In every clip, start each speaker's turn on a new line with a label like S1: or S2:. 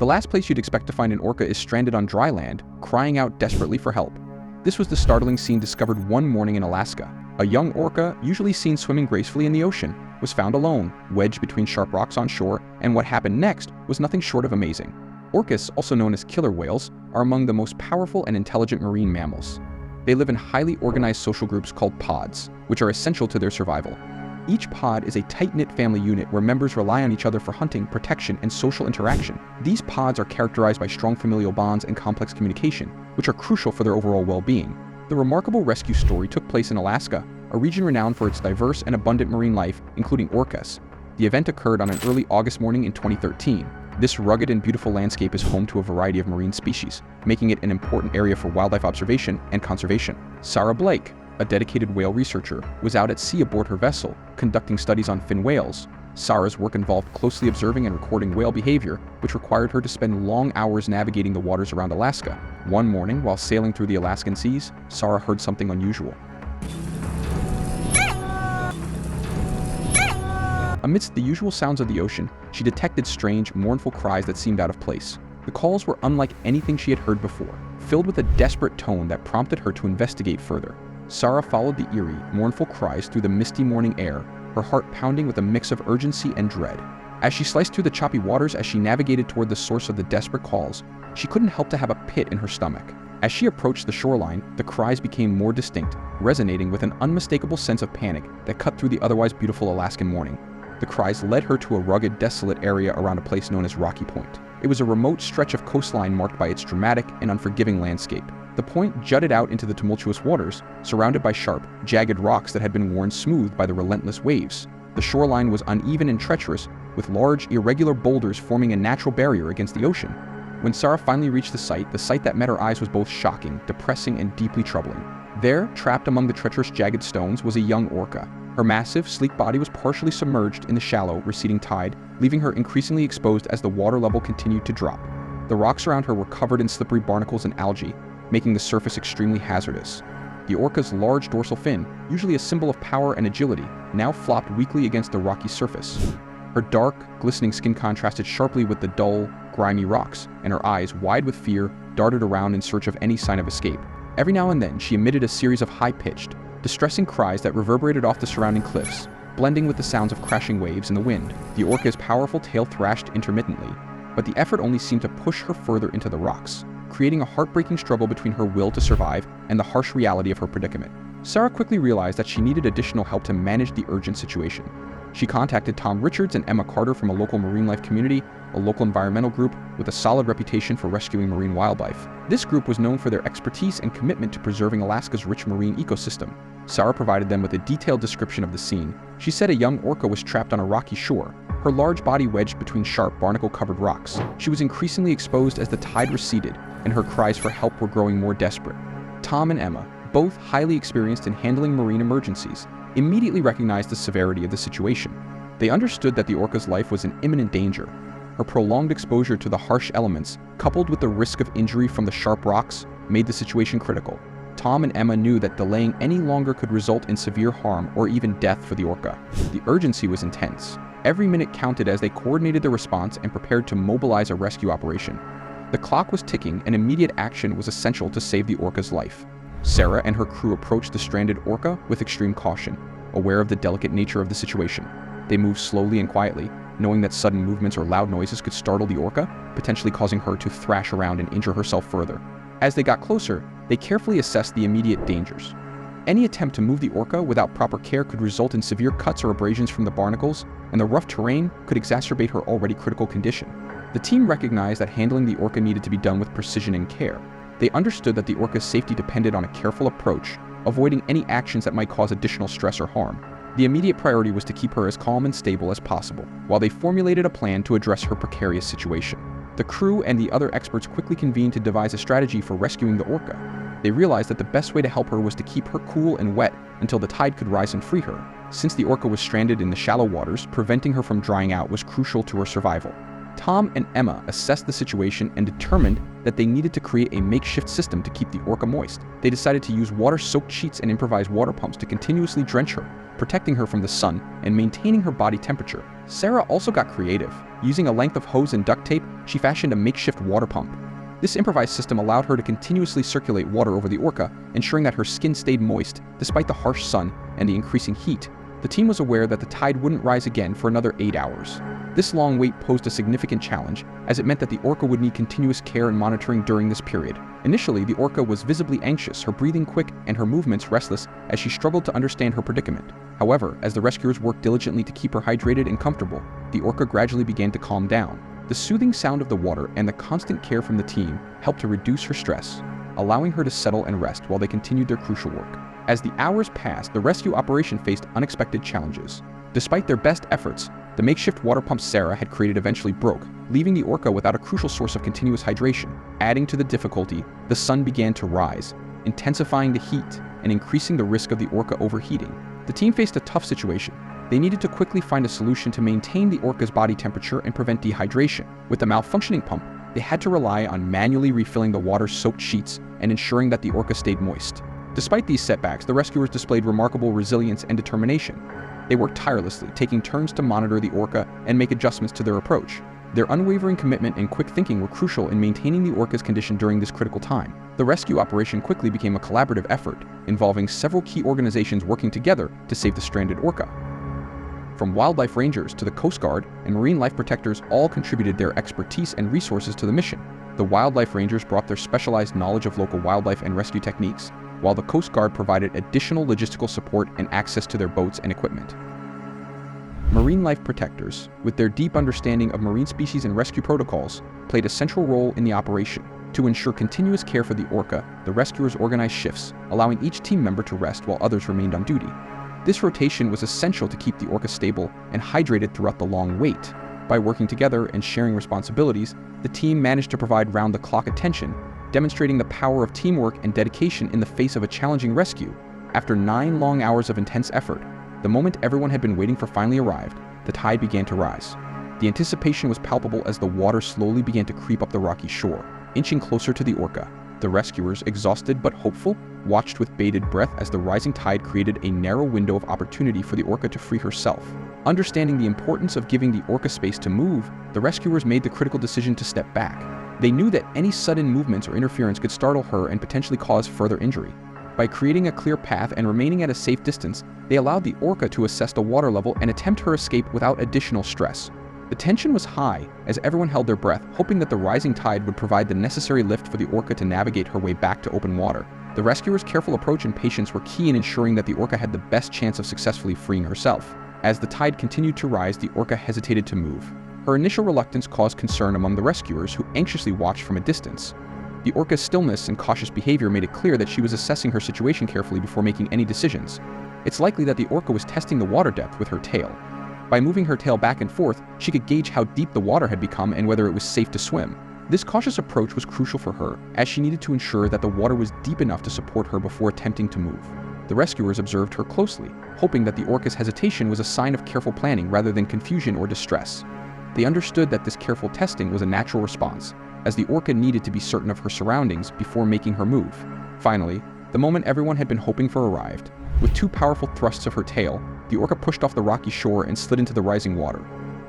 S1: The last place you'd expect to find an orca is stranded on dry land, crying out desperately for help. This was the startling scene discovered one morning in Alaska. A young orca, usually seen swimming gracefully in the ocean, was found alone, wedged between sharp rocks on shore, and what happened next was nothing short of amazing. Orcas, also known as killer whales, are among the most powerful and intelligent marine mammals. They live in highly organized social groups called pods, which are essential to their survival. Each pod is a tight-knit family unit where members rely on each other for hunting, protection, and social interaction. These pods are characterized by strong familial bonds and complex communication, which are crucial for their overall well-being. The remarkable rescue story took place in Alaska, a region renowned for its diverse and abundant marine life, including orcas. The event occurred on an early August morning in 2013. This rugged and beautiful landscape is home to a variety of marine species, making it an important area for wildlife observation and conservation. Sarah Blake, a dedicated whale researcher, was out at sea aboard her vessel, conducting studies on fin whales. Sarah's work involved closely observing and recording whale behavior, which required her to spend long hours navigating the waters around Alaska. One morning, while sailing through the Alaskan seas, Sarah heard something unusual. Amidst the usual sounds of the ocean, she detected strange, mournful cries that seemed out of place. The calls were unlike anything she had heard before, filled with a desperate tone that prompted her to investigate further. Sarah followed the eerie, mournful cries through the misty morning air, her heart pounding with a mix of urgency and dread. As she sliced through the choppy waters as she navigated toward the source of the desperate calls, she couldn't help to have a pit in her stomach. As she approached the shoreline, the cries became more distinct, resonating with an unmistakable sense of panic that cut through the otherwise beautiful Alaskan morning. The cries led her to a rugged, desolate area around a place known as Rocky Point. It was a remote stretch of coastline marked by its dramatic and unforgiving landscape. The point jutted out into the tumultuous waters, surrounded by sharp, jagged rocks that had been worn smooth by the relentless waves. The shoreline was uneven and treacherous, with large, irregular boulders forming a natural barrier against the ocean. When Sarah finally reached the sight that met her eyes was both shocking, depressing, and deeply troubling. There, trapped among the treacherous, jagged stones, was a young orca. Her massive, sleek body was partially submerged in the shallow, receding tide, leaving her increasingly exposed as the water level continued to drop. The rocks around her were covered in slippery barnacles and algae, making the surface extremely hazardous. The orca's large dorsal fin, usually a symbol of power and agility, now flopped weakly against the rocky surface. Her dark, glistening skin contrasted sharply with the dull, grimy rocks, and her eyes, wide with fear, darted around in search of any sign of escape. Every now and then, she emitted a series of high-pitched, distressing cries that reverberated off the surrounding cliffs, blending with the sounds of crashing waves in the wind. The orca's powerful tail thrashed intermittently, but the effort only seemed to push her further into the rocks, creating a heartbreaking struggle between her will to survive and the harsh reality of her predicament. Sarah quickly realized that she needed additional help to manage the urgent situation. She contacted Tom Richards and Emma Carter from a local marine life community, a local environmental group with a solid reputation for rescuing marine wildlife. This group was known for their expertise and commitment to preserving Alaska's rich marine ecosystem. Sarah provided them with a detailed description of the scene. She said a young orca was trapped on a rocky shore, her large body wedged between sharp, barnacle-covered rocks. She was increasingly exposed as the tide receded, and her cries for help were growing more desperate. Tom and Emma, both highly experienced in handling marine emergencies, immediately recognized the severity of the situation. They understood that the orca's life was in imminent danger. Her prolonged exposure to the harsh elements, coupled with the risk of injury from the sharp rocks, made the situation critical. Tom and Emma knew that delaying any longer could result in severe harm or even death for the orca. The urgency was intense. Every minute counted as they coordinated their response and prepared to mobilize a rescue operation. The clock was ticking and immediate action was essential to save the orca's life. Sarah and her crew approached the stranded orca with extreme caution, aware of the delicate nature of the situation. They moved slowly and quietly, knowing that sudden movements or loud noises could startle the orca, potentially causing her to thrash around and injure herself further. As they got closer, they carefully assessed the immediate dangers. Any attempt to move the orca without proper care could result in severe cuts or abrasions from the barnacles, and the rough terrain could exacerbate her already critical condition. The team recognized that handling the orca needed to be done with precision and care. They understood that the orca's safety depended on a careful approach, avoiding any actions that might cause additional stress or harm. The immediate priority was to keep her as calm and stable as possible, while they formulated a plan to address her precarious situation. The crew and the other experts quickly convened to devise a strategy for rescuing the orca. They realized that the best way to help her was to keep her cool and wet until the tide could rise and free her. Since the orca was stranded in the shallow waters, preventing her from drying out was crucial to her survival. Tom and Emma assessed the situation and determined that they needed to create a makeshift system to keep the orca moist. They decided to use water-soaked sheets and improvised water pumps to continuously drench her, protecting her from the sun and maintaining her body temperature. Sarah also got creative. Using a length of hose and duct tape, she fashioned a makeshift water pump. This improvised system allowed her to continuously circulate water over the orca, ensuring that her skin stayed moist despite the harsh sun and the increasing heat. The team was aware that the tide wouldn't rise again for another 8 hours. This long wait posed a significant challenge, as it meant that the orca would need continuous care and monitoring during this period. Initially, the orca was visibly anxious, her breathing quick and her movements restless as she struggled to understand her predicament. However, as the rescuers worked diligently to keep her hydrated and comfortable, the orca gradually began to calm down. The soothing sound of the water and the constant care from the team helped to reduce her stress, allowing her to settle and rest while they continued their crucial work. As the hours passed, the rescue operation faced unexpected challenges. Despite their best efforts, the makeshift water pump Sarah had created eventually broke, leaving the orca without a crucial source of continuous hydration. Adding to the difficulty, the sun began to rise, intensifying the heat and increasing the risk of the orca overheating. The team faced a tough situation. They needed to quickly find a solution to maintain the orca's body temperature and prevent dehydration. With the malfunctioning pump, they had to rely on manually refilling the water-soaked sheets and ensuring that the orca stayed moist. Despite these setbacks, the rescuers displayed remarkable resilience and determination. They worked tirelessly, taking turns to monitor the orca and make adjustments to their approach. Their unwavering commitment and quick thinking were crucial in maintaining the orca's condition during this critical time. The rescue operation quickly became a collaborative effort, involving several key organizations working together to save the stranded orca. From wildlife rangers to the Coast Guard and marine life protectors all contributed their expertise and resources to the mission. The wildlife rangers brought their specialized knowledge of local wildlife and rescue techniques, while the Coast Guard provided additional logistical support and access to their boats and equipment. Marine life protectors, with their deep understanding of marine species and rescue protocols, played a central role in the operation. To ensure continuous care for the orca, the rescuers organized shifts, allowing each team member to rest while others remained on duty. This rotation was essential to keep the orca stable and hydrated throughout the long wait. By working together and sharing responsibilities, the team managed to provide round-the-clock attention, demonstrating the power of teamwork and dedication in the face of a challenging rescue. After 9 long hours of intense effort, the moment everyone had been waiting for finally arrived, the tide began to rise. The anticipation was palpable as the water slowly began to creep up the rocky shore, inching closer to the orca. The rescuers, exhausted but hopeful, watched with bated breath as the rising tide created a narrow window of opportunity for the orca to free herself. Understanding the importance of giving the orca space to move, the rescuers made the critical decision to step back. They knew that any sudden movements or interference could startle her and potentially cause further injury. By creating a clear path and remaining at a safe distance, they allowed the orca to assess the water level and attempt her escape without additional stress. The tension was high as everyone held their breath, hoping that the rising tide would provide the necessary lift for the orca to navigate her way back to open water. The rescuers' careful approach and patience were key in ensuring that the orca had the best chance of successfully freeing herself. As the tide continued to rise, the orca hesitated to move. Her initial reluctance caused concern among the rescuers, who anxiously watched from a distance. The orca's stillness and cautious behavior made it clear that she was assessing her situation carefully before making any decisions. It's likely that the orca was testing the water depth with her tail. By moving her tail back and forth, she could gauge how deep the water had become and whether it was safe to swim. This cautious approach was crucial for her, as she needed to ensure that the water was deep enough to support her before attempting to move. The rescuers observed her closely, hoping that the orca's hesitation was a sign of careful planning rather than confusion or distress. They understood that this careful testing was a natural response, as the orca needed to be certain of her surroundings before making her move. Finally, the moment everyone had been hoping for arrived. With 2 powerful thrusts of her tail, the orca pushed off the rocky shore and slid into the rising water.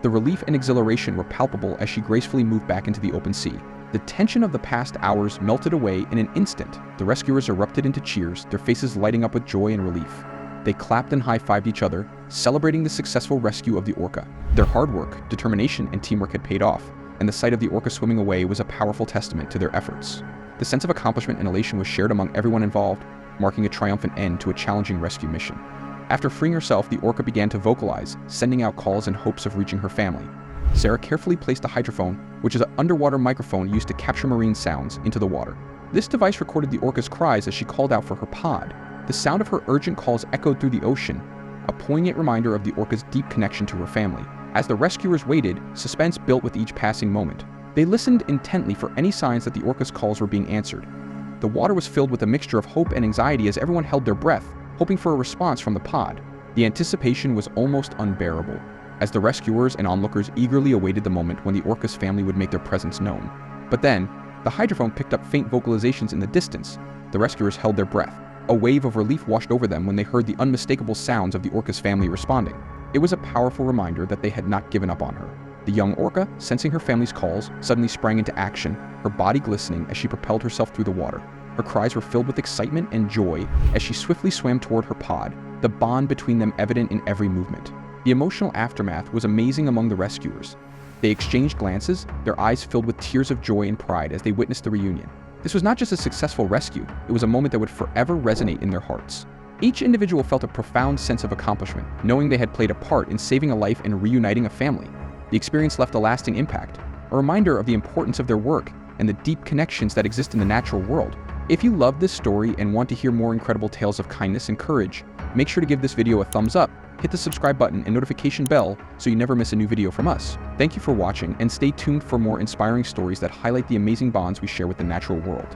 S1: The relief and exhilaration were palpable as she gracefully moved back into the open sea. The tension of the past hours melted away in an instant. The rescuers erupted into cheers, their faces lighting up with joy and relief. They clapped and high-fived each other, celebrating the successful rescue of the orca. Their hard work, determination, and teamwork had paid off, and the sight of the orca swimming away was a powerful testament to their efforts. The sense of accomplishment and elation was shared among everyone involved, marking a triumphant end to a challenging rescue mission. After freeing herself, the orca began to vocalize, sending out calls in hopes of reaching her family. Sarah carefully placed a hydrophone, which is an underwater microphone used to capture marine sounds, into the water. This device recorded the orca's cries as she called out for her pod. The sound of her urgent calls echoed through the ocean, a poignant reminder of the orca's deep connection to her family. As the rescuers waited, suspense built with each passing moment. They listened intently for any signs that the orca's calls were being answered. The water was filled with a mixture of hope and anxiety as everyone held their breath, hoping for a response from the pod. The anticipation was almost unbearable, as the rescuers and onlookers eagerly awaited the moment when the orca's family would make their presence known. But then, the hydrophone picked up faint vocalizations in the distance. The rescuers held their breath. A wave of relief washed over them when they heard the unmistakable sounds of the orca's family responding. It was a powerful reminder that they had not given up on her. The young Orca, sensing her family's calls, suddenly sprang into action, her body glistening as she propelled herself through the water. Her cries were filled with excitement and joy as she swiftly swam toward her pod, the bond between them evident in every movement. The emotional aftermath was amazing among the rescuers. They exchanged glances, their eyes filled with tears of joy and pride as they witnessed the reunion. This was not just a successful rescue, it was a moment that would forever resonate in their hearts. Each individual felt a profound sense of accomplishment, knowing they had played a part in saving a life and reuniting a family. The experience left a lasting impact, a reminder of the importance of their work and the deep connections that exist in the natural world. If you love this story and want to hear more incredible tales of kindness and courage, make sure to give this video a thumbs up, hit the subscribe button and notification bell so you never miss a new video from us. Thank you for watching and stay tuned for more inspiring stories that highlight the amazing bonds we share with the natural world.